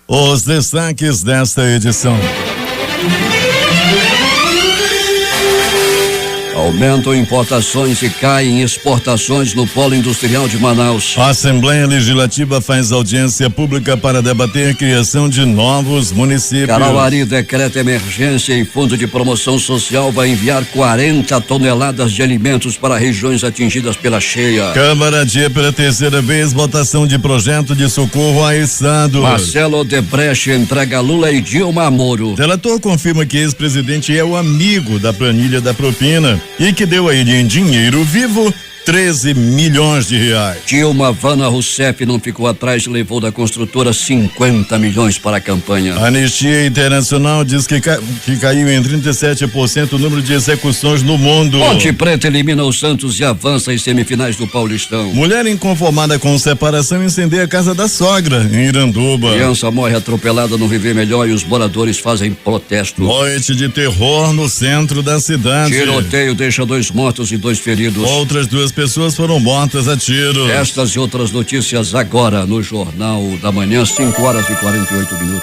Os destaques desta edição. Aumentam importações e caem exportações no polo industrial de Manaus. A Assembleia Legislativa faz audiência pública para debater a criação de novos municípios. Carauari decreta emergência e Fundo de Promoção Social vai enviar 40 toneladas de alimentos para regiões atingidas pela cheia. Câmara adia pela terceira vez votação de projeto de socorro a estados. Marcelo Odebrecht entrega Lula e Dilma a Moro. Relator confirma que ex-presidente é o amigo da planilha da propina e que deu a ele em dinheiro vivo 13 milhões de reais. Dilma Vana Rousseff não ficou atrás e levou da construtora 50 milhões para a campanha. A Anistia Internacional diz que caiu em 37% o número de execuções no mundo. Ponte Preta elimina o Santos e avança às semifinais do Paulistão. Mulher inconformada com separação incendeia a casa da sogra em Iranduba. Criança morre atropelada no Viver Melhor e os moradores fazem protesto. Noite de terror no centro da cidade. Tiroteio deixa 2 mortos e 2 feridos. Outras 2 pessoas foram mortas a tiro. Estas e outras notícias agora no Jornal da Manhã, 5h48.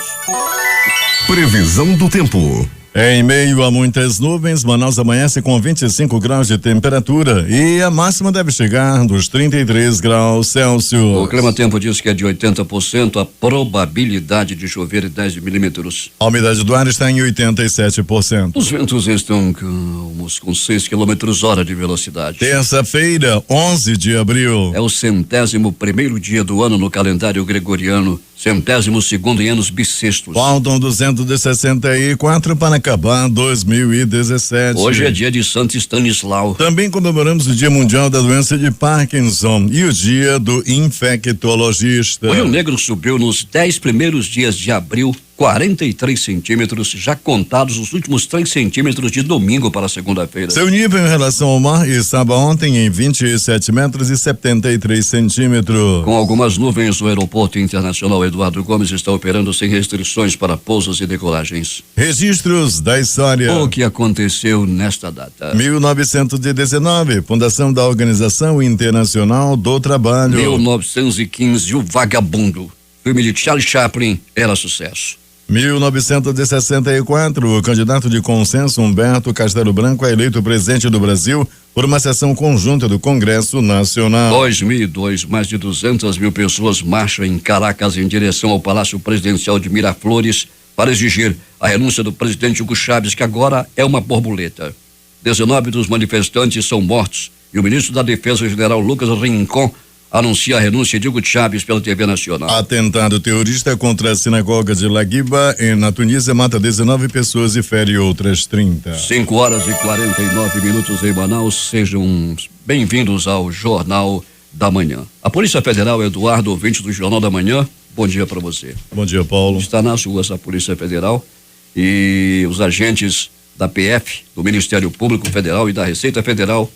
Previsão do tempo. Em meio a muitas nuvens, Manaus amanhece com 25 graus de temperatura e a máxima deve chegar dos 33 graus Celsius. O Clima Tempo diz que é de 80% a probabilidade de chover 10 milímetros. A umidade do ar está em 87%. Os ventos estão calmos com 6 km/h de velocidade. Terça-feira, 11 de abril. É o 101º dia do ano no calendário gregoriano, 102º em anos bissextos. Faltam 264 para acabar 2017. Hoje é dia de Santo Stanislau. Também comemoramos o Dia Mundial da Doença de Parkinson e o Dia do Infectologista. O Rio Negro subiu nos 10 primeiros dias de abril 43 centímetros, já contados os últimos 3 centímetros de domingo para segunda-feira. Seu nível em relação ao mar estava ontem em 27 metros e 73 centímetros. Com algumas nuvens, o Aeroporto Internacional Eduardo Gomes está operando sem restrições para pousos e decolagens. Registros da história. O que aconteceu nesta data? 1919, fundação da Organização Internacional do Trabalho. 1915, O Vagabundo. Filme de Charlie Chaplin era sucesso. 1964, o candidato de consenso Humberto Castelo Branco é eleito presidente do Brasil por uma sessão conjunta do Congresso Nacional. 2002, mais de 200 mil pessoas marcham em Caracas em direção ao Palácio Presidencial de Miraflores para exigir a renúncia do presidente Hugo Chávez, que agora é uma borboleta. 19 dos manifestantes são mortos e o ministro da Defesa, general Lucas Rincon, anuncia a renúncia de Hugo Chávez pela TV Nacional. Atentado terrorista contra a sinagoga de Laguiba, na Tunísia, mata 19 pessoas e fere outras 30. 5h49 em Manaus. Sejam bem-vindos ao Jornal da Manhã. A Polícia Federal, Eduardo, ouvinte do Jornal da Manhã, bom dia para você. Bom dia, Paulo. Está nas ruas a Polícia Federal e os agentes da PF, do Ministério Público Federal e da Receita Federal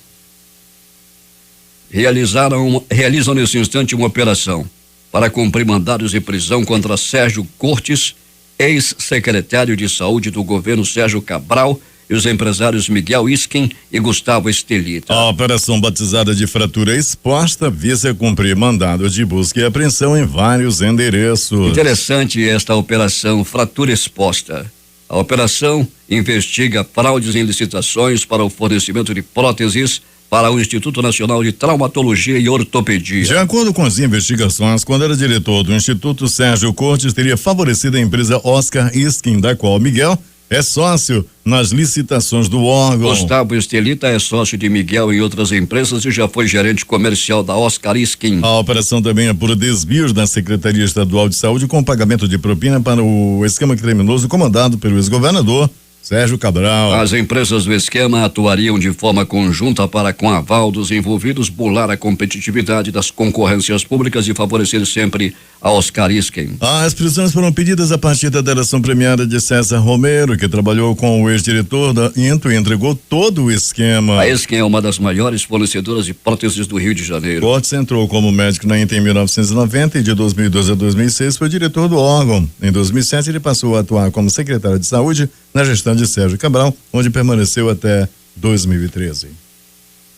realizam nesse instante uma operação para cumprir mandados de prisão contra Sérgio Cortes, ex-secretário de Saúde do governo Sérgio Cabral, e os empresários Miguel Isquim e Gustavo Estelita. A operação batizada de Fratura Exposta visa cumprir mandado de busca e apreensão em vários endereços. Interessante esta operação Fratura Exposta. A operação investiga fraudes em licitações para o fornecimento de próteses para o Instituto Nacional de Traumatologia e Ortopedia. De acordo com as investigações, quando era diretor do Instituto, Sérgio Cortes teria favorecido a empresa Oscar Isquim, da qual Miguel é sócio nas licitações do órgão. Gustavo Estelita é sócio de Miguel em outras empresas e já foi gerente comercial da Oscar Isquim. A operação também é por desvios da Secretaria Estadual de Saúde com pagamento de propina para o esquema criminoso comandado pelo ex-governador Sérgio Cabral. As empresas do esquema atuariam de forma conjunta para, com aval dos envolvidos, burlar a competitividade das concorrências públicas e favorecer sempre a Oscar Isquim. As prisões foram pedidas a partir da delação premiada de César Romero, que trabalhou com o ex-diretor da Into e entregou todo o esquema. A Isquim é uma das maiores fornecedoras de próteses do Rio de Janeiro. Cortes entrou como médico na Into em 1990 e de 2012 a 2006 foi diretor do órgão. Em 2007 ele passou a atuar como secretário de saúde na gestão de Sérgio Cabral, onde permaneceu até 2013.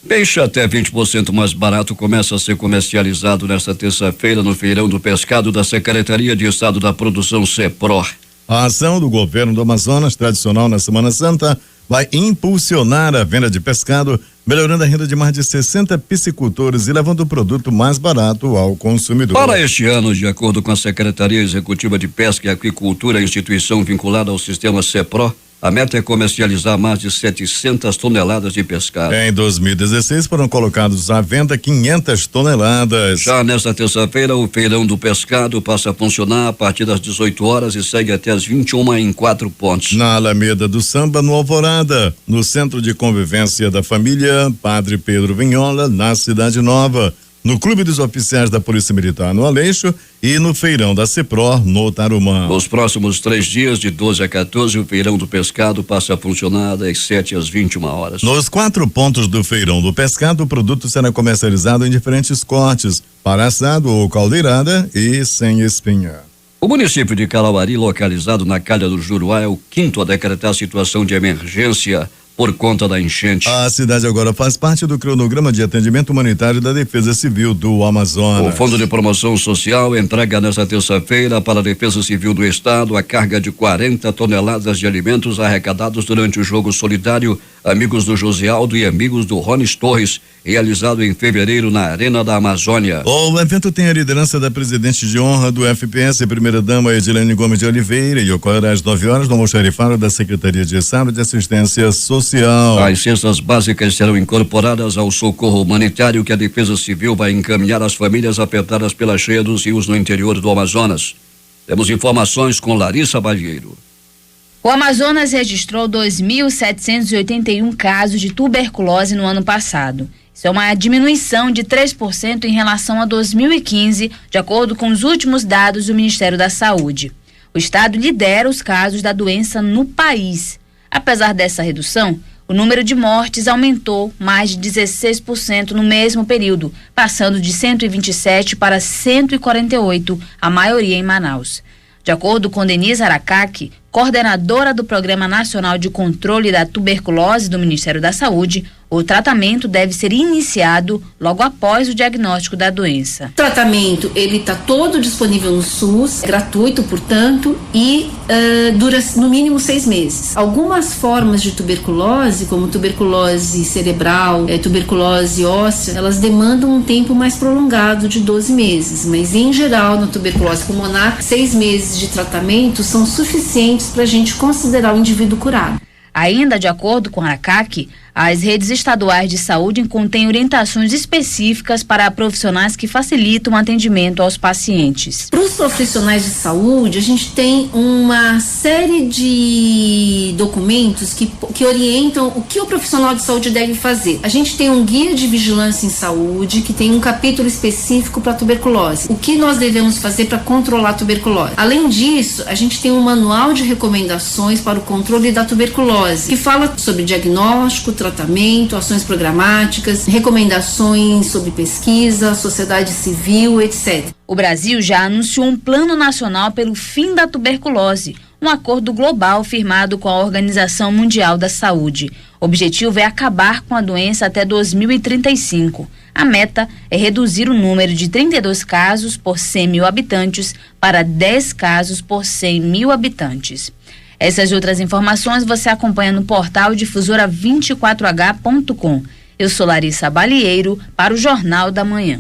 Peixe até 20% mais barato começa a ser comercializado nesta terça-feira no Feirão do Pescado da Secretaria de Estado da Produção, SEPRO. A ação do governo do Amazonas, tradicional na Semana Santa, vai impulsionar a venda de pescado, melhorando a renda de mais de 60 piscicultores e levando o produto mais barato ao consumidor. Para este ano, de acordo com a Secretaria Executiva de Pesca e Aquicultura, instituição vinculada ao sistema SEPRO, a meta é comercializar mais de 700 toneladas de pescado. Em 2016 foram colocados à venda 500 toneladas. Já nesta terça-feira, o Feirão do Pescado passa a funcionar a partir das 18 horas e segue até as 21 em 4 pontos. Na Alameda do Samba, no Alvorada, no Centro de Convivência da Família Padre Pedro Vinhola, na Cidade Nova, no Clube dos Oficiais da Polícia Militar, no Aleixo, e no Feirão da CEPRO, no Tarumã. Nos próximos 3 dias, de 12 a 14, o Feirão do Pescado passa a funcionar das 7 às 21 horas. Nos 4 pontos do Feirão do Pescado, o produto será comercializado em diferentes cortes, para assado ou caldeirada e sem espinha. O município de Carauari, localizado na Calha do Juruá, é o 5º a decretar situação de emergência por conta da enchente. A cidade agora faz parte do cronograma de atendimento humanitário da Defesa Civil do Amazonas. O Fundo de Promoção Social entrega nesta terça-feira para a Defesa Civil do Estado a carga de 40 toneladas de alimentos arrecadados durante o Jogo Solidário Amigos do José Aldo e Amigos do Rones Torres, realizado em fevereiro na Arena da Amazônia. O evento tem a liderança da presidente de honra do FPS, primeira-dama Edilene Gomes de Oliveira, e ocorre às 9 horas no almoxarifado da Secretaria de Estado de Assistência Social. As cestas básicas serão incorporadas ao socorro humanitário que a Defesa Civil vai encaminhar às famílias afetadas pela cheia dos rios no interior do Amazonas. Temos informações com Larissa Balheiro. O Amazonas registrou 2.781 casos de tuberculose no ano passado. Isso é uma diminuição de 3% em relação a 2015, de acordo com os últimos dados do Ministério da Saúde. O estado lidera os casos da doença no país. Apesar dessa redução, o número de mortes aumentou mais de 16% no mesmo período, passando de 127 para 148, a maioria em Manaus. De acordo com Denise Aracaki, coordenadora do Programa Nacional de Controle da Tuberculose do Ministério da Saúde, o tratamento deve ser iniciado logo após o diagnóstico da doença. O tratamento, ele está todo disponível no SUS, gratuito, portanto, e dura no mínimo 6 meses. Algumas formas de tuberculose, como tuberculose cerebral, tuberculose óssea, elas demandam um tempo mais prolongado de 12 meses, mas em geral, na tuberculose pulmonar, 6 meses de tratamento são suficientes para a gente considerar o indivíduo curado. Ainda de acordo com a Aracaki, as redes estaduais de saúde contêm orientações específicas para profissionais que facilitam o atendimento aos pacientes. Para os profissionais de saúde, a gente tem uma série de documentos que orientam o que o profissional de saúde deve fazer. A gente tem um guia de vigilância em saúde que tem um capítulo específico para tuberculose. O que nós devemos fazer para controlar a tuberculose? Além disso, a gente tem um manual de recomendações para o controle da tuberculose, que fala sobre diagnóstico, tratamento, ações programáticas, recomendações sobre pesquisa, sociedade civil, etc. O Brasil já anunciou um plano nacional pelo fim da tuberculose, um acordo global firmado com a Organização Mundial da Saúde. O objetivo é acabar com a doença até 2035. A meta é reduzir o número de 32 casos por 100 mil habitantes para 10 casos por 100 mil habitantes. Essas outras informações você acompanha no portal difusora24h.com. Eu sou Larissa Balieiro para o Jornal da Manhã.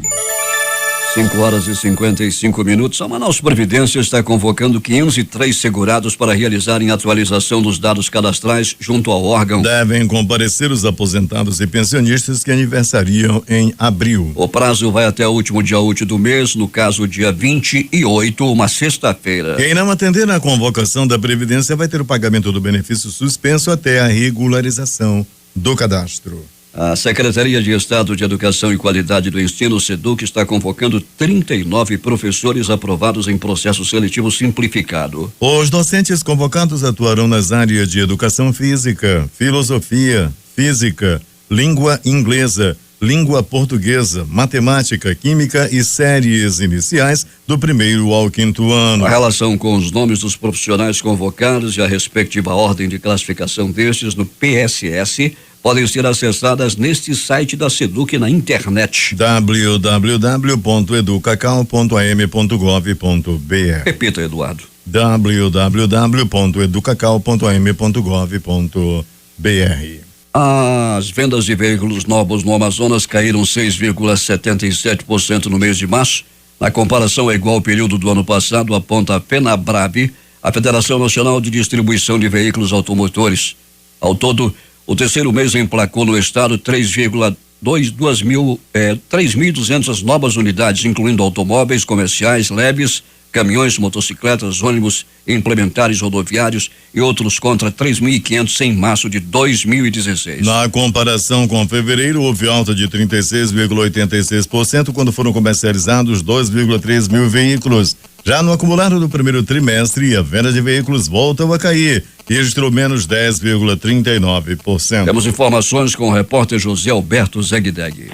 5 horas e 55 minutos. A Manaus Previdência está convocando 503 segurados para realizarem atualização dos dados cadastrais junto ao órgão. Devem comparecer os aposentados e pensionistas que aniversariam em abril. O prazo vai até o último dia útil do mês, no caso dia 28, uma sexta-feira. Quem não atender à convocação da Previdência vai ter o pagamento do benefício suspenso até a regularização do cadastro. A Secretaria de Estado de Educação e Qualidade do Ensino, SEDUC, está convocando 39 professores aprovados em processo seletivo simplificado. Os docentes convocados atuarão nas áreas de educação física, filosofia, física, língua inglesa, língua portuguesa, matemática, química e séries iniciais do 1º ao 5º ano. A relação com os nomes dos profissionais convocados e a respectiva ordem de classificação destes no PSS podem ser acessadas neste site da SEDUC na internet. www.educacau.am.gov.br. Repita, Eduardo. www.educacau.am.gov.br. As vendas de veículos novos no Amazonas caíram 6,77% no mês de março. Na comparação é igual ao período do ano passado, aponta a FenaBrave, a Federação Nacional de Distribuição de Veículos Automotores. Ao todo, o terceiro mês emplacou no estado 3.200 novas unidades, incluindo automóveis comerciais leves, caminhões, motocicletas, ônibus, implementares rodoviários e outros contra 3.500 em março de 2016. Na comparação com fevereiro, houve alta de 36,86% quando foram comercializados 2,3 mil veículos. Já no acumulado do primeiro trimestre, a venda de veículos voltou a cair e registrou menos 10,39%. Temos informações com o repórter José Alberto Zegdeg.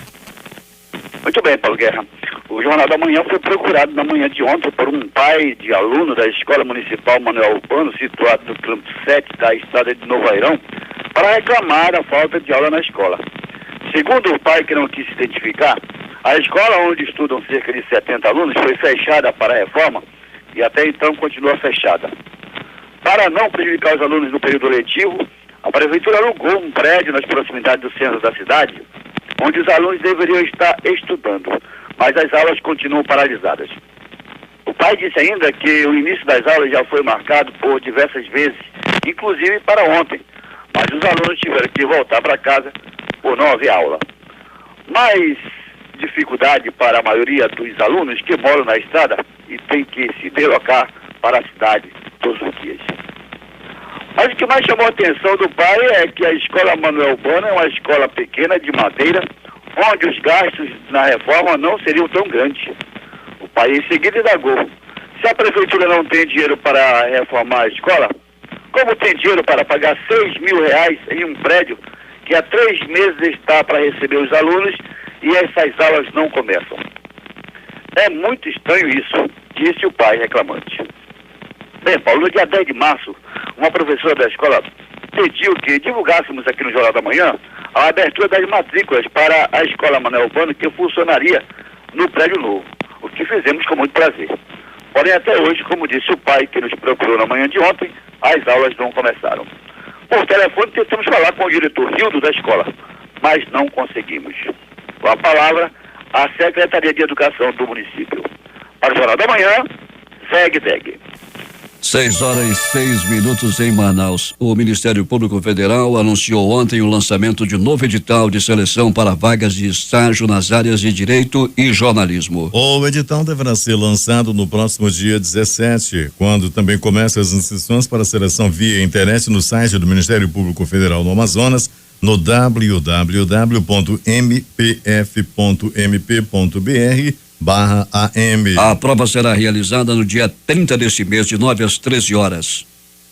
Muito bem, Paulo Guerra. O Jornal da Manhã foi procurado na manhã de ontem por um pai de aluno da Escola Municipal Manuel Urbano, situado no quilômetro 7 da estrada de Novo Airão, para reclamar da falta de aula na escola. Segundo o pai, que não quis se identificar, a escola onde estudam cerca de 70 alunos foi fechada para a reforma e até então continua fechada. Para não prejudicar os alunos no período letivo, a prefeitura alugou um prédio nas proximidades do centro da cidade, onde os alunos deveriam estar estudando, mas as aulas continuam paralisadas. O pai disse ainda que o início das aulas já foi marcado por diversas vezes, inclusive para ontem, mas os alunos tiveram que voltar para casa por não haver aula. Mais dificuldade para a maioria dos alunos que moram na estrada e tem que se deslocar para a cidade todos os dias. Mas o que mais chamou a atenção do pai é que a Escola Manuel Urbano é uma escola pequena de madeira, onde os gastos na reforma não seriam tão grandes. O pai em seguida indagou: se a prefeitura não tem dinheiro para reformar a escola, como tem dinheiro para pagar R$6.000 em um prédio que há 3 meses está para receber os alunos e essas aulas não começam? É muito estranho isso, disse o pai reclamante. Bem, Paulo, no dia 10 de março, uma professora da escola pediu que divulgássemos aqui no Jornal da Manhã a abertura das matrículas para a Escola Manuel Urbano, que funcionaria no prédio novo, o que fizemos com muito prazer. Porém, até hoje, como disse o pai que nos procurou na manhã de ontem, as aulas não começaram. Por telefone, tentamos falar com o diretor Rildo da escola, mas não conseguimos. Com a palavra, a Secretaria de Educação do município. Para o Jornal da Manhã, Zegdeg. 6h06 em Manaus. O Ministério Público Federal anunciou ontem o lançamento de novo edital de seleção para vagas de estágio nas áreas de Direito e Jornalismo. O edital deverá ser lançado no próximo dia 17, quando também começam as inscrições para a seleção via internet no site do Ministério Público Federal no Amazonas, no www.mpf.mp.br/AM. A prova será realizada no dia 30 deste mês, de 9 às 13 horas.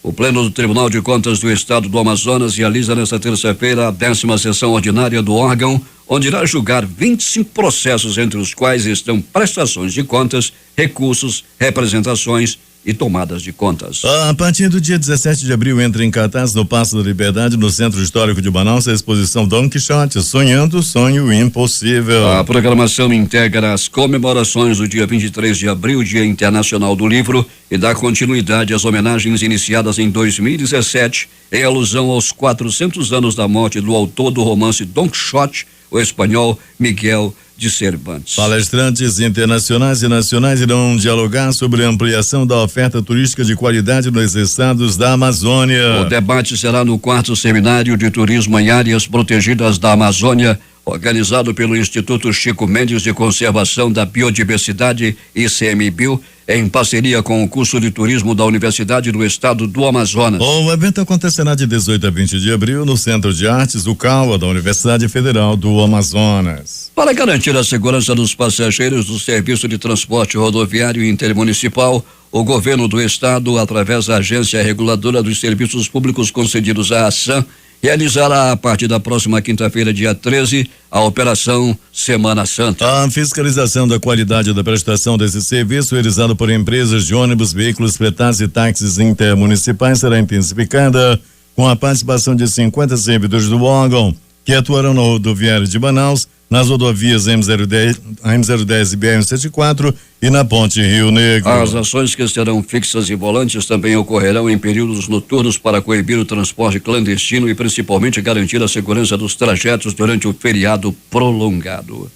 O Pleno do Tribunal de Contas do Estado do Amazonas realiza nesta terça-feira a 10ª sessão ordinária do órgão, onde irá julgar 25 processos, entre os quais estão prestações de contas, recursos, representações e tomadas de contas. A partir do dia 17 de abril entra em cartaz no Paço da Liberdade, no Centro Histórico de Manaus, a exposição Dom Quixote, Sonhando o Sonho Impossível. A programação integra as comemorações do dia 23 de abril, Dia Internacional do Livro, e dá continuidade às homenagens iniciadas em 2017, em alusão aos 400 anos da morte do autor do romance Dom Quixote, o espanhol Miguel de Cervantes. Palestrantes internacionais e nacionais irão dialogar sobre a ampliação da oferta turística de qualidade nos estados da Amazônia. O debate será no 4º Seminário de Turismo em Áreas Protegidas da Amazônia, organizado pelo Instituto Chico Mendes de Conservação da Biodiversidade, ICMBio, em parceria com o curso de turismo da Universidade do Estado do Amazonas. O evento acontecerá de 18 a 20 de abril no Centro de Artes, o CAUA, da Universidade Federal do Amazonas. Para garantir a segurança dos passageiros do Serviço de Transporte Rodoviário Intermunicipal, o governo do estado, através da Agência Reguladora dos Serviços Públicos concedidos à ASAM, realizará a partir da próxima quinta-feira, dia 13, a Operação Semana Santa. A fiscalização da qualidade da prestação desse serviço, realizado por empresas de ônibus, veículos fretados e táxis intermunicipais, será intensificada, com a participação de 50 servidores do órgão, que atuarão na rodoviária de Manaus, nas rodovias M010 e BR-174 e na ponte Rio Negro. As ações que serão fixas e volantes também ocorrerão em períodos noturnos para coibir o transporte clandestino e principalmente garantir a segurança dos trajetos durante o feriado prolongado.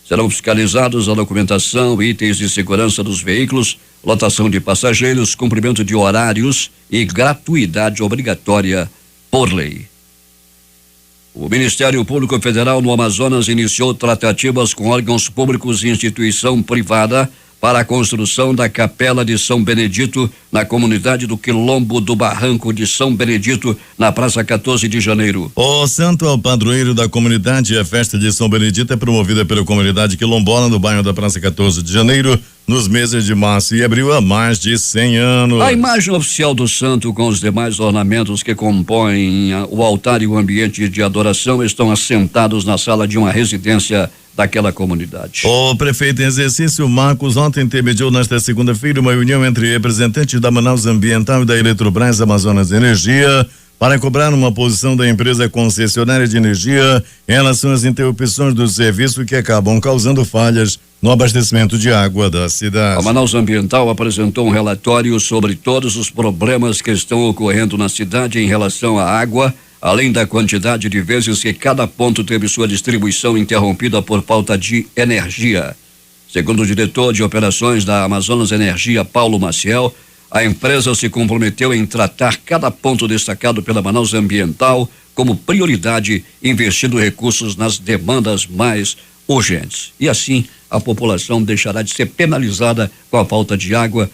Serão fiscalizados a documentação, itens de segurança dos veículos, lotação de passageiros, cumprimento de horários e gratuidade obrigatória por lei. O Ministério Público Federal no Amazonas iniciou tratativas com órgãos públicos e instituição privada para a construção da Capela de São Benedito na comunidade do Quilombo do Barranco de São Benedito, na Praça 14 de Janeiro. O santo é o padroeiro da comunidade e a festa de São Benedito é promovida pela comunidade quilombola no bairro da Praça 14 de Janeiro, nos meses de março e abril há mais de 100 anos. A imagem oficial do santo com os demais ornamentos que compõem o altar e o ambiente de adoração estão assentados na sala de uma residência daquela comunidade. O prefeito em exercício, Marcos, ontem intermediou nesta segunda-feira uma reunião entre representantes da Manaus Ambiental e da Eletrobras Amazonas Energia para cobrar uma posição da empresa concessionária de energia em relação às interrupções do serviço que acabam causando falhas no abastecimento de água da cidade. A Manaus Ambiental apresentou um relatório sobre todos os problemas que estão ocorrendo na cidade em relação à água, além da quantidade de vezes que cada ponto teve sua distribuição interrompida por falta de energia. Segundo o diretor de operações da Amazonas Energia, Paulo Maciel, a empresa se comprometeu em tratar cada ponto destacado pela Manaus Ambiental como prioridade, investindo recursos nas demandas mais urgentes. E assim, a população deixará de ser penalizada com a falta de água.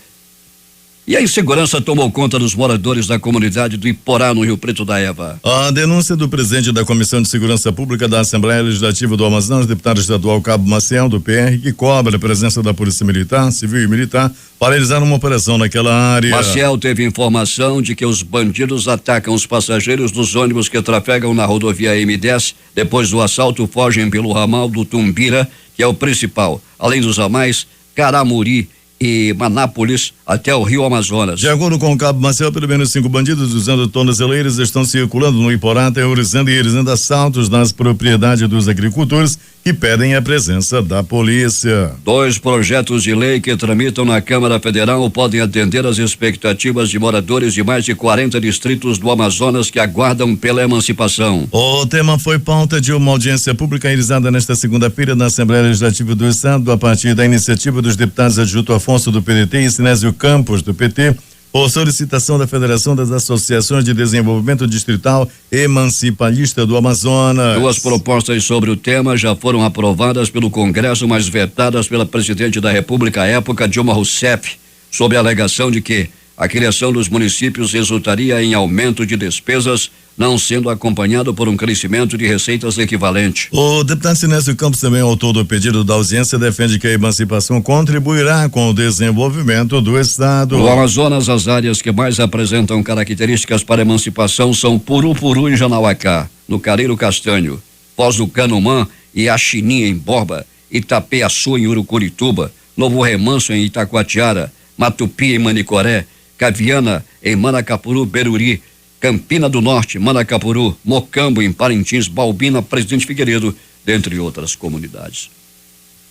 E a insegurança tomou conta dos moradores da comunidade do Iporá, no Rio Preto da Eva. A denúncia do presidente da Comissão de Segurança Pública da Assembleia Legislativa do Amazonas, deputado estadual Cabo Maciel, do PR, que cobra a presença da Polícia Militar, Civil e Militar, para realizar uma operação naquela área. Maciel teve informação de que os bandidos atacam os passageiros dos ônibus que trafegam na rodovia M10. Depois do assalto, fogem pelo ramal do Tumbira, que é o principal. Além dos ramais, Caramuri e Manápolis até o Rio Amazonas. De acordo com o Cabo Maciel, pelo menos 5 bandidos usando tornozeleiras estão circulando no Iporá, terrorizando e realizando assaltos nas propriedades dos agricultores que pedem a presença da polícia. 2 projetos de lei que tramitam na Câmara Federal podem atender às expectativas de moradores de mais de 40 distritos do Amazonas que aguardam pela emancipação. O tema foi pauta de uma audiência pública realizada nesta segunda-feira na Assembleia Legislativa do Estado, a partir da iniciativa dos deputados Adjuto Afonso do PDT e Sinésio Campos do PT, por solicitação da Federação das Associações de Desenvolvimento Distrital Emancipalista do Amazonas. 2 propostas sobre o tema já foram aprovadas pelo Congresso, mas vetadas pela presidente da República à época, Dilma Rousseff, sob a alegação de que a criação dos municípios resultaria em aumento de despesas, não sendo acompanhado por um crescimento de receitas equivalente. O deputado Sinésio Campos, também autor do pedido da audiência, defende que a emancipação contribuirá com o desenvolvimento do Estado. No Amazonas, as áreas que mais apresentam características para emancipação são Purupuru em Janauacá, no Careiro Castanho, Foz do Canumã e Axinim em Borba, Itapeaçu em Urucurituba, Novo Remanso em Itacoatiara, Matupi em Manicoré, Caviana em Manacapuru, Beruri, Campina do Norte, Manacapuru, Mocambo em Parintins, Balbina, Presidente Figueiredo, dentre outras comunidades.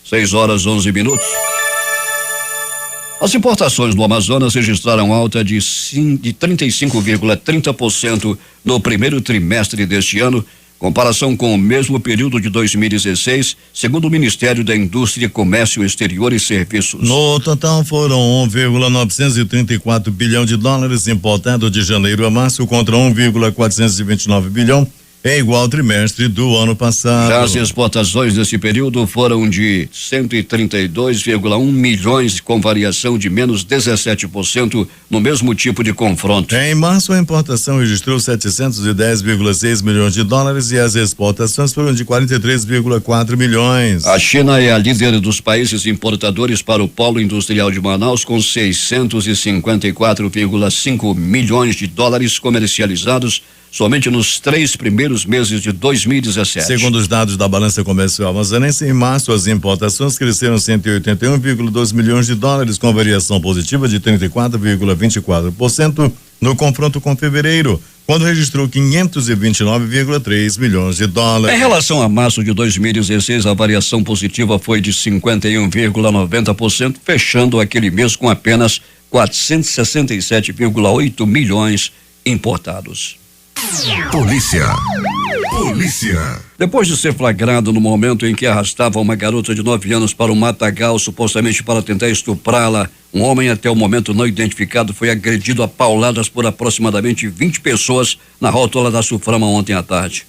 6h11. As importações no Amazonas registraram alta de 35,30% no primeiro trimestre deste ano, comparação com o mesmo período de 2016, segundo o Ministério da Indústria, Comércio Exterior e Serviços. No total foram 1,934 bilhão de dólares importados de janeiro a março contra 1,429 bilhão em igual trimestre do ano passado. Já as exportações desse período foram de 132,1 milhões, com variação de menos 17% no mesmo tipo de confronto. Em março, a importação registrou 710,6 milhões de dólares e as exportações foram de 43,4 milhões. A China é a líder dos países importadores para o polo industrial de Manaus, com 654,5 milhões de dólares comercializados somente nos 3 primeiros meses de 2017. Segundo os dados da balança comercial amazonense, em março as importações cresceram 181,2 milhões de dólares, com variação positiva de 34,24% no confronto com fevereiro, quando registrou 529,3 milhões de dólares. Em relação a março de 2016, a variação positiva foi de 51,90%, fechando aquele mês com apenas 467,8 milhões importados. Polícia. Depois de ser flagrado no momento em que arrastava uma garota de 9 anos para um matagal, supostamente para tentar estuprá-la, um homem até o momento não identificado foi agredido a pauladas por aproximadamente 20 pessoas na rótula da Suframa ontem à tarde.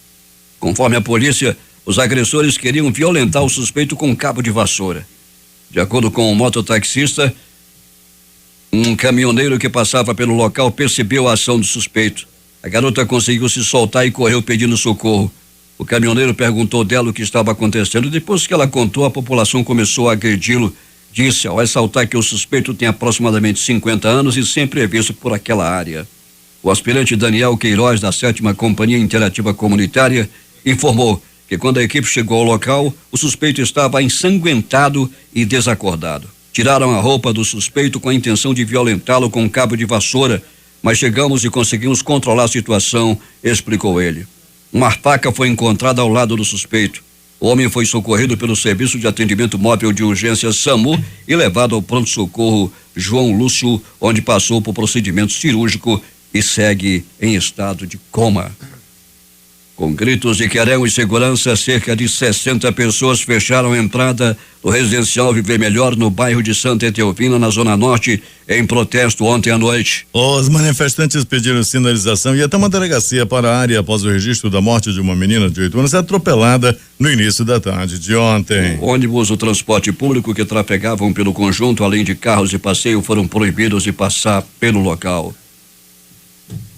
Conforme a polícia, os agressores queriam violentar o suspeito com um cabo de vassoura. De acordo com o mototaxista, um caminhoneiro que passava pelo local percebeu a ação do suspeito. A garota conseguiu se soltar e correu pedindo socorro. O caminhoneiro perguntou dela o que estava acontecendo. Depois que ela contou, a população começou a agredi-lo. Disse ao ressaltar que o suspeito tem aproximadamente 50 anos e sempre é visto por aquela área. O aspirante Daniel Queiroz, da 7ª Companhia Interativa Comunitária, informou que quando a equipe chegou ao local, o suspeito estava ensanguentado e desacordado. Tiraram a roupa do suspeito com a intenção de violentá-lo com um cabo de vassoura, mas chegamos e conseguimos controlar a situação, explicou ele. Uma faca foi encontrada ao lado do suspeito. O homem foi socorrido pelo Serviço de Atendimento Móvel de Urgência SAMU e levado ao pronto-socorro João Lúcio, onde passou por procedimento cirúrgico e segue em estado de coma. Com gritos de querão e segurança, cerca de 60 pessoas fecharam a entrada do residencial Viver Melhor no bairro de Santa Etelvina, na Zona Norte, em protesto ontem à noite. Os manifestantes pediram sinalização e até uma delegacia para a área após o registro da morte de uma menina de 8 anos atropelada no início da tarde de ontem. O ônibus, o transporte público que trafegavam pelo conjunto, além de carros de passeio, foram proibidos de passar pelo local.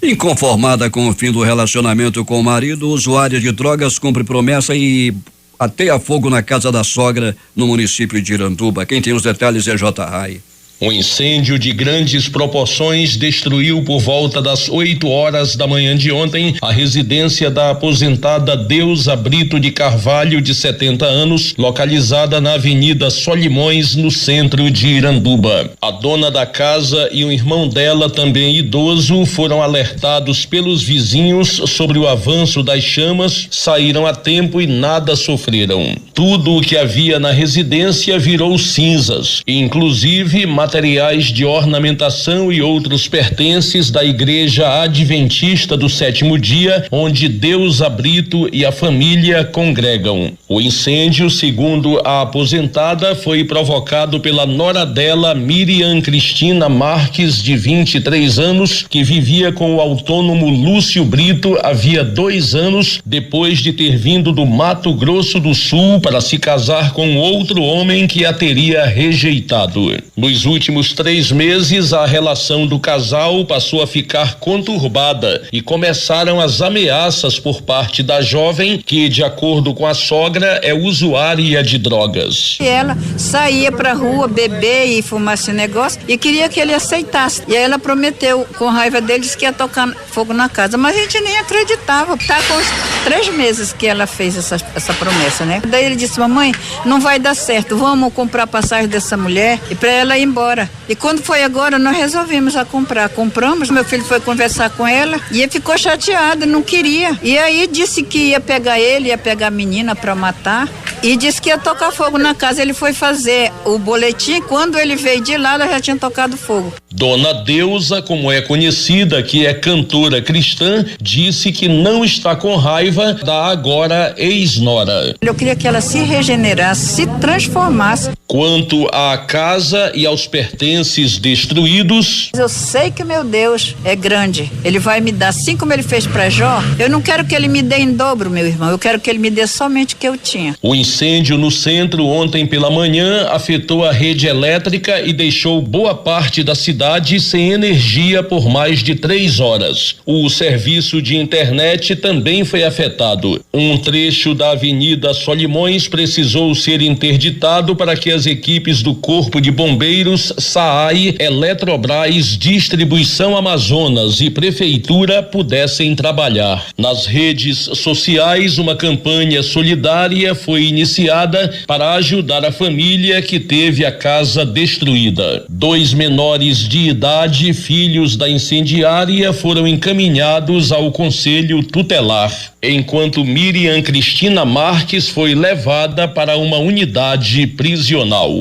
Inconformada com o fim do relacionamento com o marido, usuária de drogas cumpre promessa e ateia fogo na casa da sogra no município de Iranduba. Quem tem os detalhes é J. Rai. Um incêndio de grandes proporções destruiu por volta das 8 horas da manhã de ontem a residência da aposentada Deusa Brito de Carvalho, de 70 anos, localizada na Avenida Solimões, no centro de Iranduba. A dona da casa e um irmão dela, também idoso, foram alertados pelos vizinhos sobre o avanço das chamas, saíram a tempo e nada sofreram. Tudo o que havia na residência virou cinzas, inclusive materiais de ornamentação e outros pertences da Igreja Adventista do Sétimo Dia, onde Deusa Brito e a família congregam. O incêndio, segundo a aposentada, foi provocado pela nora dela, Miriam Cristina Marques, de 23 anos, que vivia com o autônomo Lúcio Brito havia 2 anos, depois de ter vindo do Mato Grosso do Sul para se casar com outro homem que a teria rejeitado. Nos últimos 3 meses, a relação do casal passou a ficar conturbada e começaram as ameaças por parte da jovem, que, de acordo com a sogra, é usuária de drogas. E ela saía pra rua beber e fumar esse negócio e queria que ele aceitasse. E aí ela prometeu, com raiva deles, que ia tocar fogo na casa, mas a gente nem acreditava. Tá com os 3 meses que ela fez essa promessa, né? Daí ele disse: mamãe, não vai dar certo, vamos comprar passagem dessa mulher e pra ela ir embora. E quando foi agora, nós resolvemos a comprar. Compramos, meu filho foi conversar com ela e ele ficou chateado, não queria. E aí disse que ia pegar ele, ia pegar a menina pra matar e disse que ia tocar fogo na casa. Ele foi fazer o boletim, quando ele veio de lá, ela já tinha tocado fogo. Dona Deusa, como é conhecida, que é cantora cristã, disse que não está com raiva da agora ex-nora. Eu queria que ela se regenerasse, se transformasse. Quanto à casa e aos pertences destruídos, eu sei que meu Deus é grande, ele vai me dar, assim como ele fez para Jó. Eu não quero que ele me dê em dobro, meu irmão, eu quero que ele me dê somente o que eu tinha. O incêndio no centro ontem pela manhã afetou a rede elétrica e deixou boa parte da cidade sem energia por mais de 3 horas. O serviço de internet também foi afetado. Um trecho da Avenida Solimões precisou ser interditado para que as equipes do Corpo de Bombeiros, SAAI, Eletrobras, Distribuição Amazonas e Prefeitura pudessem trabalhar. Nas redes sociais, uma campanha solidária foi iniciada para ajudar a família que teve a casa destruída. 2 menores de idade, filhos da incendiária, foram encaminhados ao Conselho Tutelar, enquanto Miriam Cristina Marques foi levada para uma unidade prisional.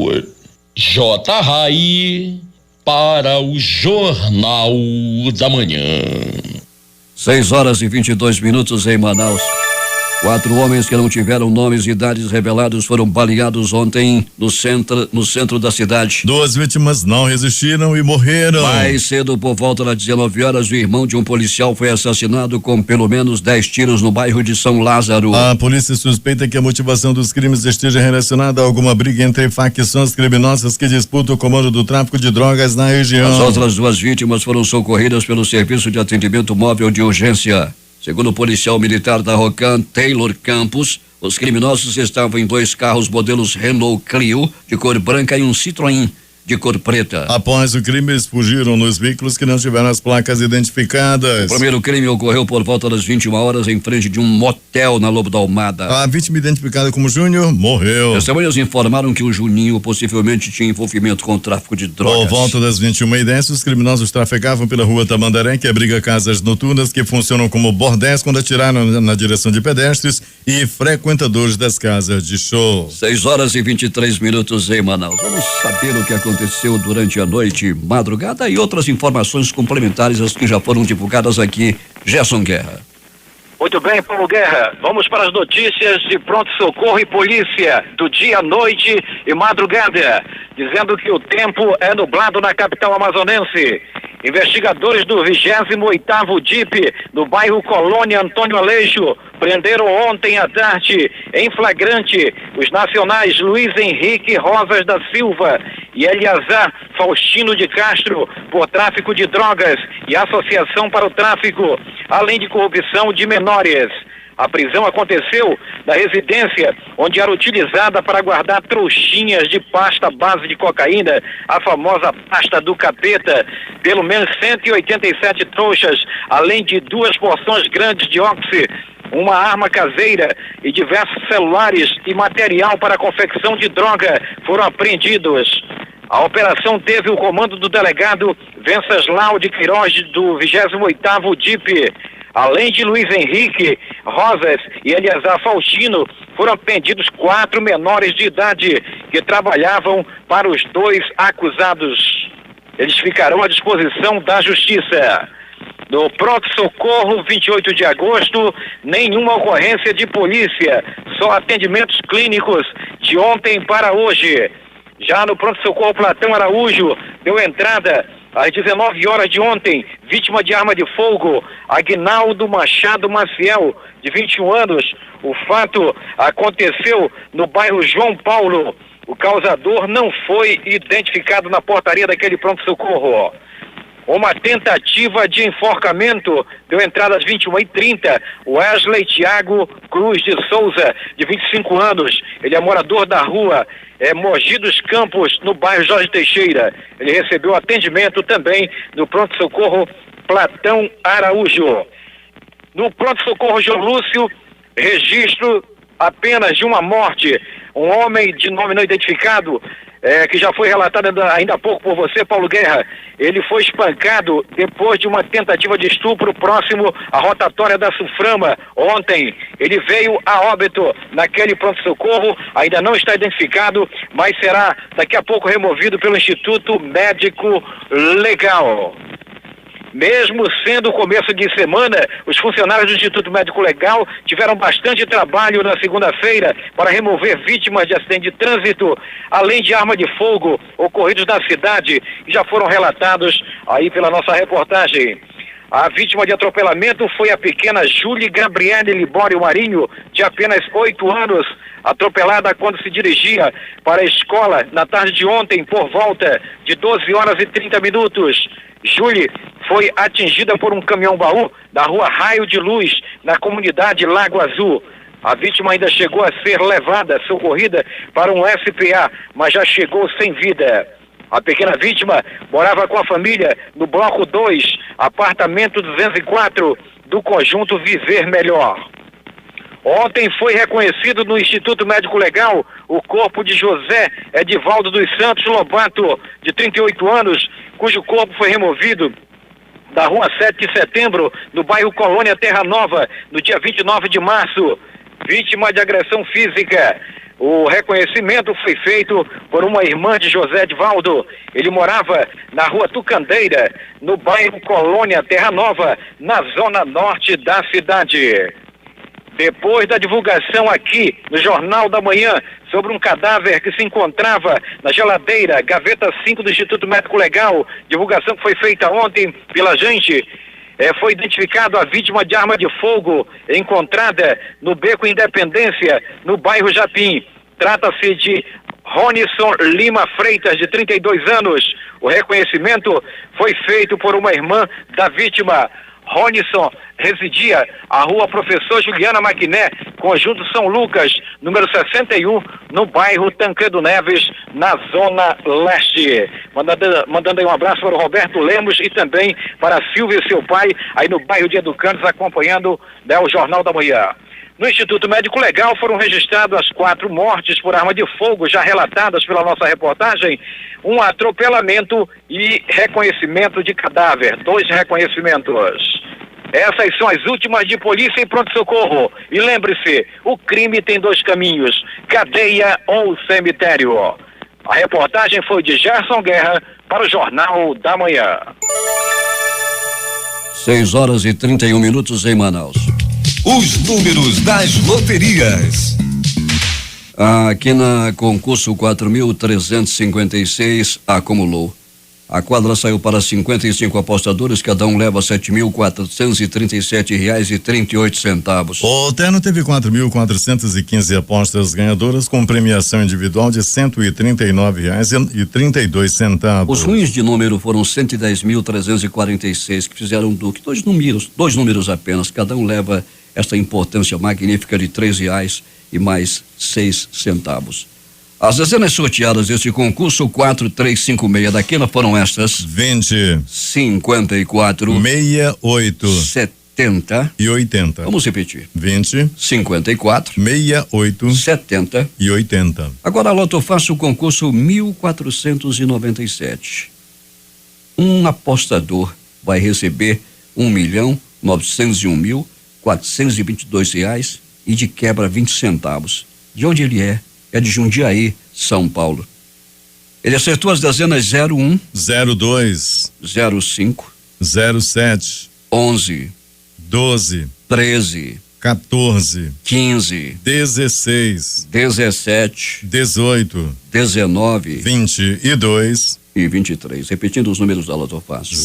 J. Rai para o Jornal da Manhã. 6h22 em Manaus. 4 homens que não tiveram nomes e idades revelados foram baleados ontem no centro da cidade. 2 vítimas não resistiram e morreram. Mais cedo, por volta das 19 horas, o irmão de um policial foi assassinado com pelo menos 10 tiros no bairro de São Lázaro. A polícia suspeita que a motivação dos crimes esteja relacionada a alguma briga entre facções criminosas que disputam o comando do tráfico de drogas na região. As outras 2 vítimas foram socorridas pelo Serviço de Atendimento Móvel de Urgência. Segundo o policial militar da Rocan, Taylor Campos, os criminosos estavam em 2 carros modelos Renault Clio de cor branca e um Citroën de cor preta. Após o crime, eles fugiram nos veículos que não tiveram as placas identificadas. O primeiro crime ocorreu por volta das 21 horas em frente de um motel na Lobo da Almada. A vítima, identificada como Júnior, morreu. Testemunhas informaram que o Juninho possivelmente tinha envolvimento com o tráfico de drogas. Por volta das 21h10, os criminosos trafegavam pela rua Tamandaré, que abriga casas noturnas que funcionam como bordéis, quando atiraram na direção de pedestres e frequentadores das casas de show. 6h23 em Manaus. Vamos saber o que aconteceu durante a noite, madrugada e outras informações complementares às que já foram divulgadas aqui. Gerson Guerra. Muito bem, Paulo Guerra. Vamos para as notícias de pronto-socorro e polícia do dia, noite e madrugada, dizendo que o tempo é nublado na capital amazonense. Investigadores do 28º DIP do bairro Colônia Antônio Aleixo prenderam ontem à tarde, em flagrante, os nacionais Luiz Henrique Rosas da Silva e Eliazar Faustino de Castro por tráfico de drogas e associação para o tráfico, além de corrupção de menores. A prisão aconteceu na residência onde era utilizada para guardar trouxinhas de pasta base de cocaína, a famosa pasta do capeta, pelo menos 187 trouxas, além de 2 porções grandes de oxi, uma arma caseira e diversos celulares e material para a confecção de droga foram apreendidos. A operação teve o comando do delegado Venceslau de Queiroz, do 28º DIP. Além de Luiz Henrique Rosas e Eliazar Faustino, foram apreendidos 4 menores de idade que trabalhavam para os 2 acusados. Eles ficarão à disposição da Justiça. No pronto-socorro, 28 de agosto, nenhuma ocorrência de polícia, só atendimentos clínicos de ontem para hoje. Já no pronto-socorro Platão Araújo, deu entrada às 19 horas de ontem, vítima de arma de fogo, Aguinaldo Machado Maciel, de 21 anos. O fato aconteceu no bairro João Paulo. O causador não foi identificado na portaria daquele pronto-socorro. Uma tentativa de enforcamento deu entrada às 21h30. Wesley Thiago Cruz de Souza, de 25 anos. Ele é morador da rua Mogi dos Campos, no bairro Jorge Teixeira. Ele recebeu atendimento também no pronto-socorro Platão Araújo. No pronto-socorro João Lúcio, registro apenas de uma morte. Um homem de nome não identificado, que já foi relatado ainda há pouco por você, Paulo Guerra. Ele foi espancado depois de uma tentativa de estupro próximo à rotatória da Suframa ontem. Ele veio a óbito naquele pronto-socorro, ainda não está identificado, mas será daqui a pouco removido pelo Instituto Médico Legal. Mesmo sendo o começo de semana, os funcionários do Instituto Médico Legal tiveram bastante trabalho na segunda-feira para remover vítimas de acidente de trânsito, além de arma de fogo ocorridos na cidade, que já foram relatados aí pela nossa reportagem. A vítima de atropelamento foi a pequena Júlia Gabriele Libório Marinho, de apenas 8 anos, atropelada quando se dirigia para a escola na tarde de ontem, por volta de 12h30. Júlia foi atingida por um caminhão-baú da rua Raio de Luz, na comunidade Lago Azul. A vítima ainda chegou a ser levada, socorrida para um SPA, mas já chegou sem vida. A pequena vítima morava com a família no bloco 2, apartamento 204, do conjunto Viver Melhor. Ontem foi reconhecido no Instituto Médico Legal o corpo de José Edivaldo dos Santos Lobato, de 38 anos, cujo corpo foi removido da rua 7 de setembro, no bairro Colônia Terra Nova, no dia 29 de março, vítima de agressão física. O reconhecimento foi feito por uma irmã de José Edivaldo. Ele morava na rua Tucandeira, no bairro Colônia Terra Nova, na zona norte da cidade. Depois da divulgação aqui no Jornal da Manhã sobre um cadáver que se encontrava na geladeira, gaveta 5 do Instituto Médico Legal, divulgação que foi feita ontem pela gente, foi identificado a vítima de arma de fogo encontrada no Beco Independência, no bairro Japim. Trata-se de Ronison Lima Freitas, de 32 anos. O reconhecimento foi feito por uma irmã da vítima. Ronison residia à rua Professor Juliana Maquiné, Conjunto São Lucas, número 61, no bairro Tancredo Neves, na Zona Leste. Mandando aí um abraço para o Roberto Lemos e também para a Silvia e seu pai, aí no bairro de Educandos, acompanhando, né, o Jornal da Manhã. No Instituto Médico Legal foram registradas 4 mortes por arma de fogo, já relatadas pela nossa reportagem, um atropelamento e reconhecimento de cadáver, 2 reconhecimentos. Essas são as últimas de polícia e pronto-socorro. E lembre-se, o crime tem 2 caminhos, cadeia ou cemitério. A reportagem foi de Gerson Guerra para o Jornal da Manhã. 6h31 em Manaus. Os números das loterias. Aqui na concurso 4.356 acumulou. A quadra saiu para 55 apostadores, cada um leva R$7.437,38. O terno teve 4.415 apostas ganhadoras com premiação individual de R$139,32. Os ruins de número foram 110.346, que fizeram dois números apenas, cada um leva esta importância magnífica de R$3 e mais 6 centavos. As dezenas sorteadas deste concurso 4356 daquela foram estas: 20, 54, 68, 70 e 80. Vamos repetir: 20, 54, 68, 70 e 80. Agora a Loto Fácil, o concurso 1497. Um apostador vai receber R$1.901.422 e de quebra 20 centavos. De onde ele é? É de Jundiaí, São Paulo. Ele acertou as dezenas 01, 02, 05, 07, 11, 12, 13, 14, 15, 16, 17, 18, 19, 22 e 23. Repetindo os números da Loto Fácil: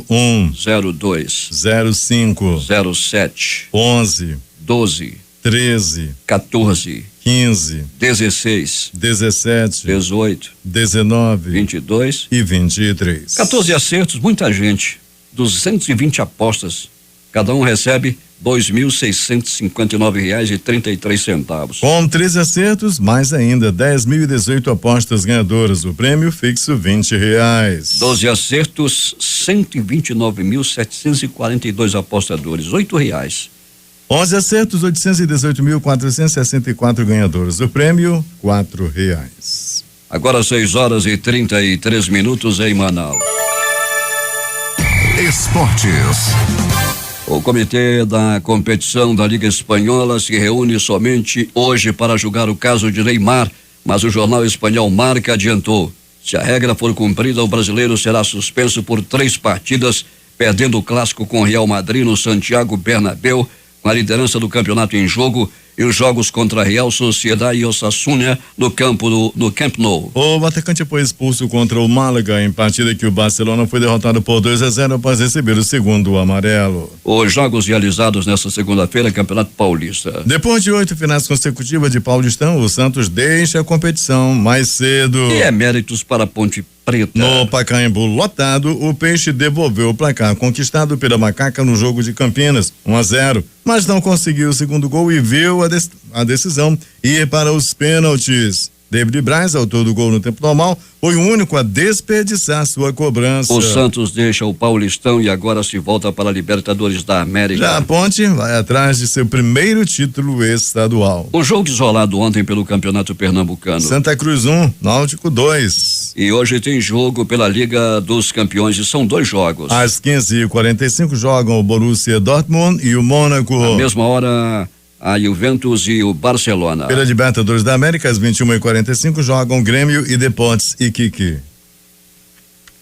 01, 02, 05, 07, 11, 12, 13, 14, 15, 16, 17, 18, 19, 22 e 23. 14 acertos, muita gente. 220 apostas. Cada um recebe R$2.659,33. Com 13 acertos, mais ainda 10.018 apostas ganhadoras. O prêmio fixo R$20. 12 acertos, 129.742 apostadores, R$8. 11 acertos, 818.464 ganhadores. O prêmio R$4. Agora 6h33 em Manaus. Esportes. O comitê da competição da Liga Espanhola se reúne somente hoje para julgar o caso de Neymar, mas o jornal espanhol Marca adiantou: se a regra for cumprida, o brasileiro será suspenso por 3 partidas, perdendo o clássico com o Real Madrid no Santiago Bernabéu, com a liderança do campeonato em jogo, e os jogos contra Real Sociedade e Osasuna no Camp Nou. O atacante foi expulso contra o Málaga em partida que o Barcelona foi derrotado por 2-0 após receber o segundo amarelo. Os jogos realizados nesta segunda-feira, Campeonato Paulista. Depois de 8 finais consecutivas de Paulistão, o Santos deixa a competição mais cedo. E é méritos para a Ponte Preta. No Pacaembu lotado, o Peixe devolveu o placar conquistado pela Macaca no jogo de Campinas, 1-0, mas não conseguiu o segundo gol e viu a decisão ir para os pênaltis. David Braz, autor do gol no tempo normal, foi o único a desperdiçar sua cobrança. O Santos deixa o Paulistão e agora se volta para a Libertadores da América. Já a Ponte vai atrás de seu primeiro título estadual. O jogo isolado ontem pelo Campeonato Pernambucano. Santa Cruz 1, Náutico 2. E hoje tem jogo pela Liga dos Campeões e são 2 jogos. Às 15h45 jogam o Borussia Dortmund e o Mônaco. À mesma hora, a Juventus e o Barcelona. Pela Libertadores da América, às 21h45 jogam Grêmio e Deportes Iquique.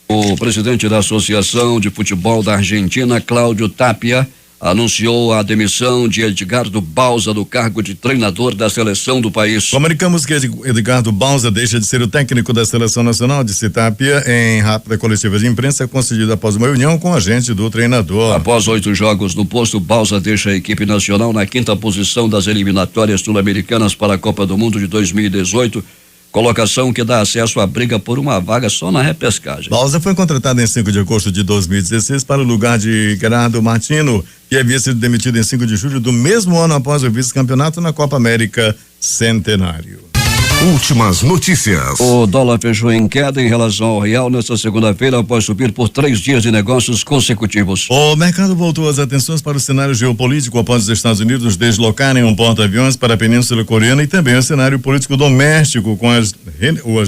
O presidente da Associação de Futebol da Argentina, Cláudio Tapia, anunciou a demissão de Edgardo Bauza do cargo de treinador da seleção do país. Comunicamos que Edgardo Bauza deixa de ser o técnico da Seleção Nacional, disse Tapia em rápida coletiva de imprensa concedida após uma reunião com o agente do treinador. Após 8 jogos no posto, Bauza deixa a equipe nacional na 5ª posição das eliminatórias sul-americanas para a Copa do Mundo de 2018, colocação que dá acesso à briga por uma vaga só na repescagem. Bauza foi contratado em 5 de agosto de 2016 para o lugar de Gerardo Martino, que havia sido demitido em 5 de julho do mesmo ano após o vice-campeonato na Copa América Centenário. Últimas notícias. O dólar fechou em queda em relação ao real nesta segunda-feira após subir por 3 dias de negócios consecutivos. O mercado voltou as atenções para o cenário geopolítico após os Estados Unidos deslocarem um porta-aviões para a Península Coreana e também o cenário político doméstico com as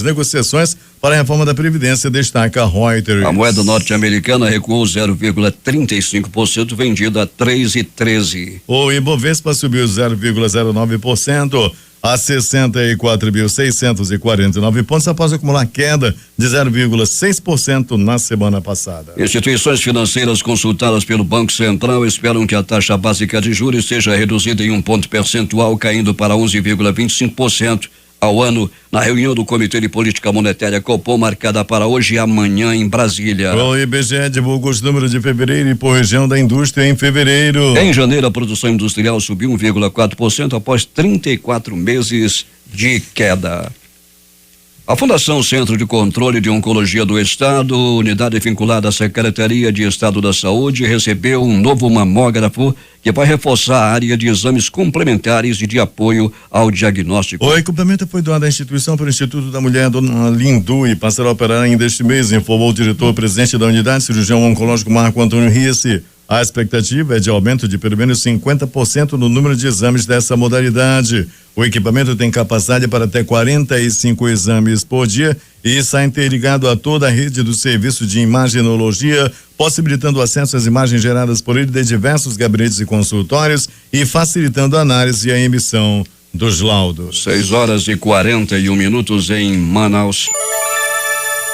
negociações para a reforma da Previdência, destaca Reuters. A moeda norte-americana recuou 0,35%, vendida a 3,13. O Ibovespa subiu 0,09%. A 64.649 pontos após acumular queda de 0,6% na semana passada. Instituições financeiras consultadas pelo Banco Central esperam que a taxa básica de juros seja reduzida em 1 ponto percentual, caindo para 11,25% ao ano, na reunião do Comitê de Política Monetária Copom, marcada para hoje e amanhã em Brasília. O IBGE divulgou os números de fevereiro e por região da indústria em fevereiro. Em janeiro, a produção industrial subiu 1,4% após 34 meses de queda. A Fundação Centro de Controle de Oncologia do Estado, unidade vinculada à Secretaria de Estado da Saúde, recebeu um novo mamógrafo que vai reforçar a área de exames complementares e de apoio ao diagnóstico. O equipamento foi doado à instituição pelo Instituto da Mulher, Dona Lindu, e passará a operar ainda este mês, informou o diretor-presidente da unidade, cirurgião oncológico Marco Antônio Rice. A expectativa é de aumento de pelo menos 50% no número de exames dessa modalidade. O equipamento tem capacidade para até 45 exames por dia e está interligado a toda a rede do serviço de imagenologia, possibilitando o acesso às imagens geradas por ele de diversos gabinetes e consultórios e facilitando a análise e a emissão dos laudos. 6h41 em Manaus.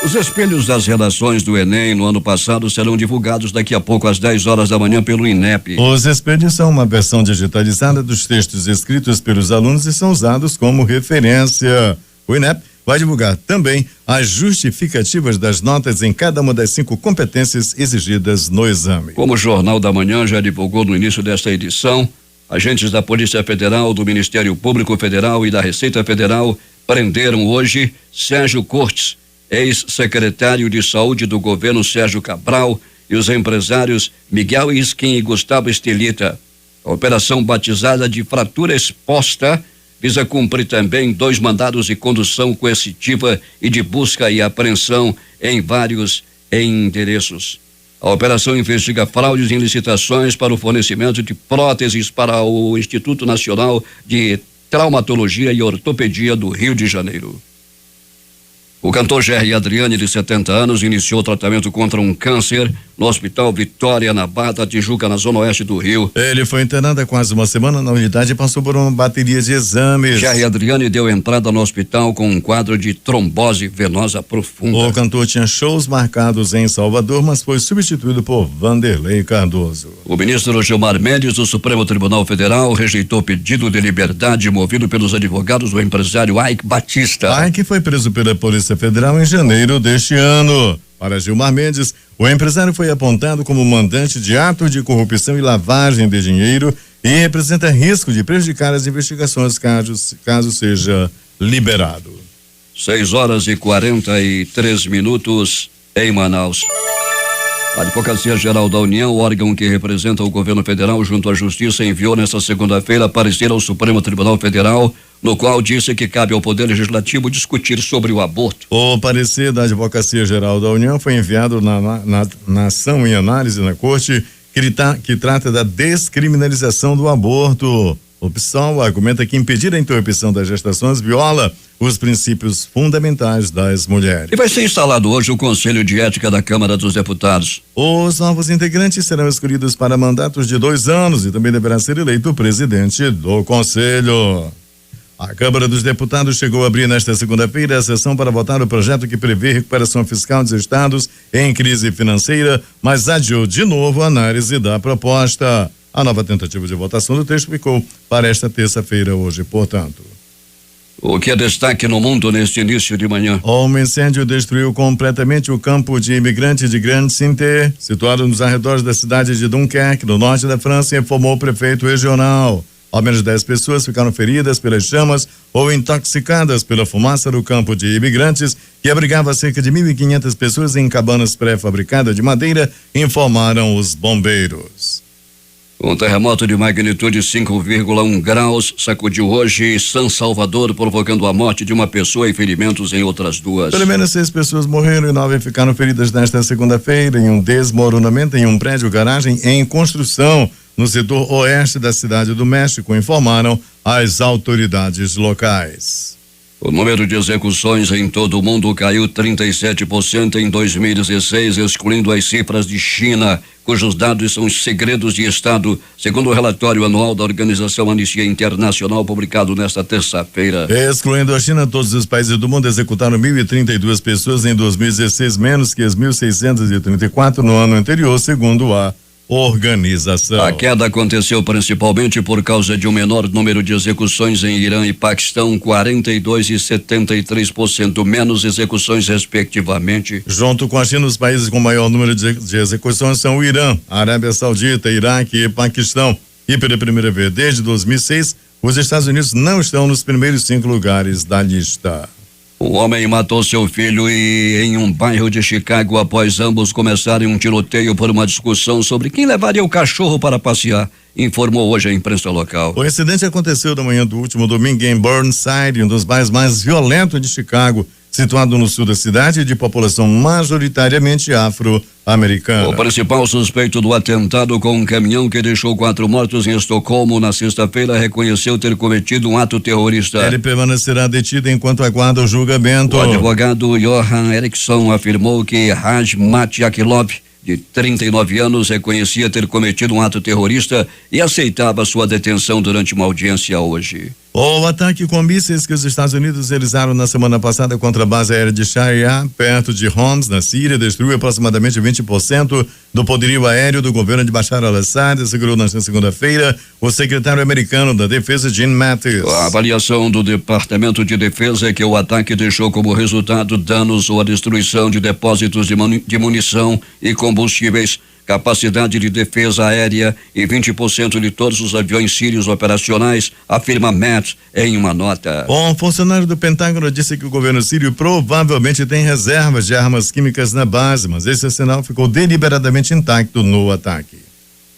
Os espelhos das redações do Enem no ano passado serão divulgados daqui a pouco às 10 horas da manhã pelo INEP. Os espelhos são uma versão digitalizada dos textos escritos pelos alunos e são usados como referência. O INEP vai divulgar também as justificativas das notas em cada uma das 5 competências exigidas no exame. Como o Jornal da Manhã já divulgou no início desta edição, agentes da Polícia Federal, do Ministério Público Federal e da Receita Federal prenderam hoje Sérgio Cortes, ex-secretário de Saúde do governo Sérgio Cabral, e os empresários Miguel Isquim e Gustavo Estelita. A operação, batizada de Fratura Exposta, visa cumprir também 2 mandados de condução coercitiva e de busca e apreensão em vários endereços. A operação investiga fraudes em licitações para o fornecimento de próteses para o Instituto Nacional de Traumatologia e Ortopedia do Rio de Janeiro. O cantor Jerry Adriani, de 70 anos, iniciou tratamento contra um câncer no Hospital Vitória, na Barra da Tijuca, na zona oeste do Rio. Ele foi internado há quase uma semana na unidade e passou por uma bateria de exames. Jerry Adriani deu entrada no hospital com um quadro de trombose venosa profunda. O cantor tinha shows marcados em Salvador, mas foi substituído por Vanderlei Cardoso. O ministro Gilmar Mendes, do Supremo Tribunal Federal, rejeitou o pedido de liberdade movido pelos advogados do empresário Ike Batista. Ike foi preso pela Polícia Federal em janeiro deste ano. Para Gilmar Mendes, o empresário foi apontado como mandante de atos de corrupção e lavagem de dinheiro e representa risco de prejudicar as investigações caso seja liberado. 6h43 em Manaus. A Advocacia Geral da União, órgão que representa o governo federal junto à Justiça, enviou nesta segunda-feira parecer ao Supremo Tribunal Federal no qual disse que cabe ao Poder Legislativo discutir sobre o aborto. O parecer da Advocacia Geral da União foi enviado na ação em análise na Corte que trata da descriminalização do aborto. O PSOL argumenta que impedir a interrupção das gestações viola os princípios fundamentais das mulheres. E vai ser instalado hoje o Conselho de Ética da Câmara dos Deputados. Os novos integrantes serão escolhidos para mandatos de 2 anos e também deverá ser eleito o presidente do Conselho. A Câmara dos Deputados chegou a abrir nesta segunda-feira a sessão para votar o projeto que prevê recuperação fiscal dos estados em crise financeira, mas adiou de novo a análise da proposta. A nova tentativa de votação do texto ficou para esta terça-feira hoje, portanto. O que é destaque no mundo neste início de manhã? Um incêndio destruiu completamente o campo de imigrantes de Grande-Sinté, situado nos arredores da cidade de Dunkerque, no norte da França, informou o prefeito regional. Ao menos 10 pessoas ficaram feridas pelas chamas ou intoxicadas pela fumaça do campo de imigrantes, que abrigava cerca de 1.500 pessoas em cabanas pré-fabricadas de madeira, informaram os bombeiros. Um terremoto de magnitude 5,1 graus sacudiu hoje São Salvador, provocando a morte de uma pessoa e ferimentos em outras 2. Pelo menos 6 pessoas morreram e 9 ficaram feridas nesta segunda-feira em um desmoronamento em um prédio-garagem em construção no setor oeste da cidade do México, informaram as autoridades locais. O número de execuções em todo o mundo caiu 37% em 2016, excluindo as cifras de China, cujos dados são segredos de Estado, segundo o relatório anual da Organização Anistia Internacional, publicado nesta terça-feira. Excluindo a China, todos os países do mundo executaram 1.032 pessoas em 2016, menos que as 1.634 no ano anterior, segundo a organização. A queda aconteceu principalmente por causa de um menor número de execuções em Irã e Paquistão, 42% e 73% menos execuções respectivamente. Junto com a China, os países com maior número de execuções são o Irã, a Arábia Saudita, Iraque e Paquistão. E pela primeira vez desde 2006, os Estados Unidos não estão nos primeiros 5 lugares da lista. Um homem matou seu filho em um bairro de Chicago após ambos começarem um tiroteio por uma discussão sobre quem levaria o cachorro para passear, informou hoje a imprensa local. O incidente aconteceu na manhã do último domingo em Burnside, um dos bairros mais violentos de Chicago, situado no sul da cidade, de população majoritariamente afro-americana. O principal suspeito do atentado com um caminhão que deixou 4 mortos em Estocolmo na sexta-feira reconheceu ter cometido um ato terrorista. Ele permanecerá detido enquanto aguarda o julgamento. O advogado Johan Eriksson afirmou que Raj Matyakilov, de 39 anos, reconhecia ter cometido um ato terrorista e aceitava sua detenção durante uma audiência hoje. O ataque com mísseis que os Estados Unidos realizaram na semana passada contra a base aérea de Shaya, perto de Homs, na Síria, destruiu aproximadamente 20% do poderio aéreo do governo de Bashar al-Assad, assegurou nesta segunda-feira o secretário americano da Defesa, Jim Mattis. A avaliação do Departamento de Defesa é que o ataque deixou como resultado danos ou a destruição de depósitos de munição e combustíveis, capacidade de defesa aérea e 20% de todos os aviões sírios operacionais, afirma Matt em uma nota. Um funcionário do Pentágono disse que o governo sírio provavelmente tem reservas de armas químicas na base, mas esse arsenal ficou deliberadamente intacto no ataque.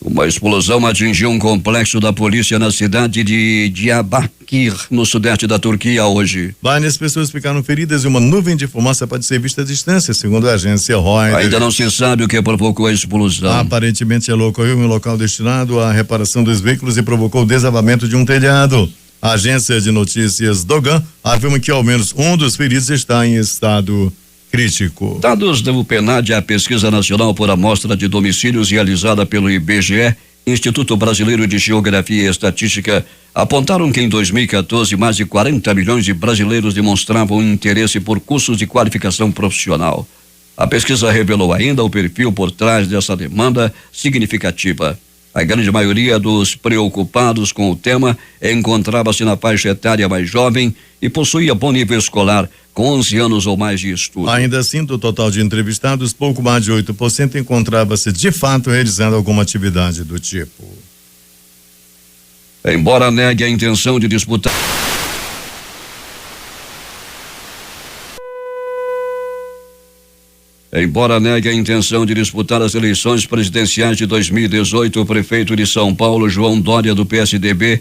Uma explosão atingiu um complexo da polícia na cidade de Diyarbakir, no sudeste da Turquia, hoje. Várias pessoas ficaram feridas e uma nuvem de fumaça pode ser vista à distância, segundo a agência Reuters. Ainda não se sabe o que provocou a explosão. Aparentemente ela ocorreu em um local destinado à reparação dos veículos e provocou o desabamento de um telhado. A agência de notícias Dogan afirma que ao menos um dos feridos está em estado crítico. Dados do PNAD, a Pesquisa Nacional por Amostra de Domicílios realizada pelo IBGE, Instituto Brasileiro de Geografia e Estatística, apontaram que em 2014 mais de 40 milhões de brasileiros demonstravam interesse por cursos de qualificação profissional. A pesquisa revelou ainda o perfil por trás dessa demanda significativa. A grande maioria dos preocupados com o tema encontrava-se na faixa etária mais jovem e possuía bom nível escolar, com 11 anos ou mais de estudo. Ainda assim, do total de entrevistados, pouco mais de 8% encontrava-se de fato realizando alguma atividade do tipo. Embora negue a intenção de disputar as eleições presidenciais de 2018, o prefeito de São Paulo, João Dória, do PSDB,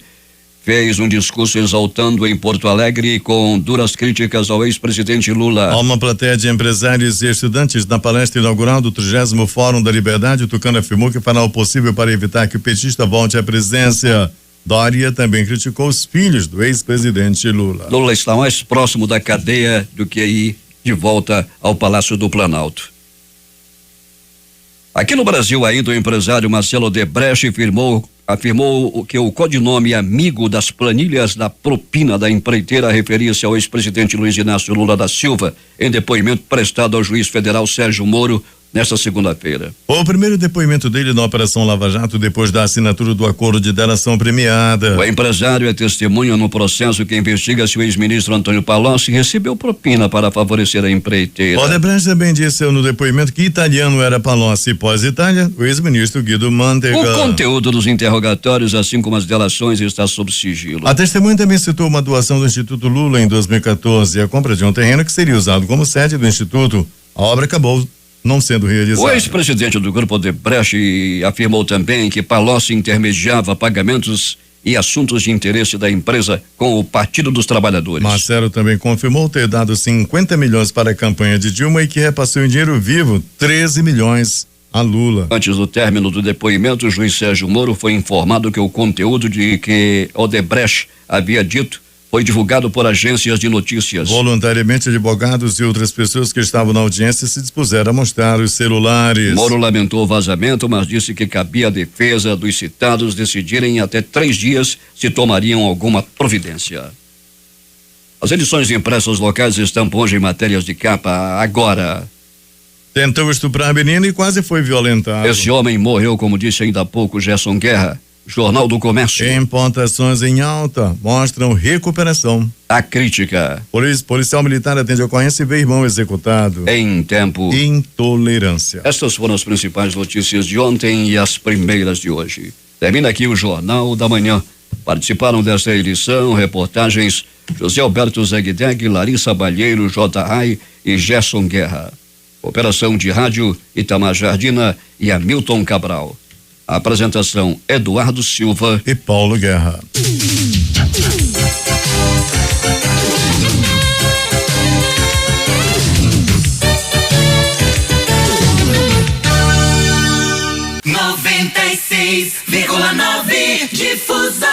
fez um discurso exaltando em Porto Alegre com duras críticas ao ex-presidente Lula. Há uma plateia de empresários e estudantes na palestra inaugural do 30º Fórum da Liberdade. O Tucano afirmou que fará o possível para evitar que o petista volte à presidência. Dória também criticou os filhos do ex-presidente Lula. Lula está mais próximo da cadeia do que ir de volta ao Palácio do Planalto. Aqui no Brasil ainda o empresário Marcelo Odebrecht afirmou que o codinome amigo das planilhas da propina da empreiteira referia-se ao ex-presidente Luiz Inácio Lula da Silva em depoimento prestado ao juiz federal Sérgio Moro nesta segunda-feira. O primeiro depoimento dele na Operação Lava Jato depois da assinatura do acordo de delação premiada. O empresário é testemunha no processo que investiga se o ex-ministro Antônio Palocci recebeu propina para favorecer a empreiteira. Odebrecht também disse no depoimento que italiano era Palocci e pós-Itália, o ex-ministro Guido Mantega. O conteúdo dos interrogatórios, assim como as delações, está sob sigilo. A testemunha também citou uma doação do Instituto Lula em 2014 e a compra de um terreno que seria usado como sede do Instituto. A obra acabou não sendo realizado. O ex-presidente do grupo Odebrecht afirmou também que Palocci intermediava pagamentos e assuntos de interesse da empresa com o Partido dos Trabalhadores. Marcelo também confirmou ter dado 50 milhões para a campanha de Dilma e que repassou em dinheiro vivo 13 milhões a Lula. Antes do término do depoimento, o juiz Sérgio Moro foi informado que o conteúdo de que Odebrecht havia dito foi divulgado por agências de notícias. Voluntariamente, advogados e outras pessoas que estavam na audiência se dispuseram a mostrar os celulares. Moro lamentou o vazamento, mas disse que cabia à defesa dos citados decidirem em até 3 dias se tomariam alguma providência. As edições impressas locais estão hoje em matérias de capa. Agora. Tentou estuprar a menina e quase foi violentado. Esse homem morreu, como disse ainda há pouco Gerson Guerra. Jornal do Comércio. Importações em alta mostram recuperação. A crítica. Policial militar atende a ocorrência e vê irmão executado. Em tempo. Intolerância. Estas foram as principais notícias de ontem e as primeiras de hoje. Termina aqui o Jornal da Manhã. Participaram desta edição reportagens José Alberto Zegdeg, Larissa Balheiro, J. Rai e Gerson Guerra. Operação de rádio Itamar Jardina e Hamilton Cabral. A apresentação Eduardo Silva e Paulo Guerra. (96,9) Difusão.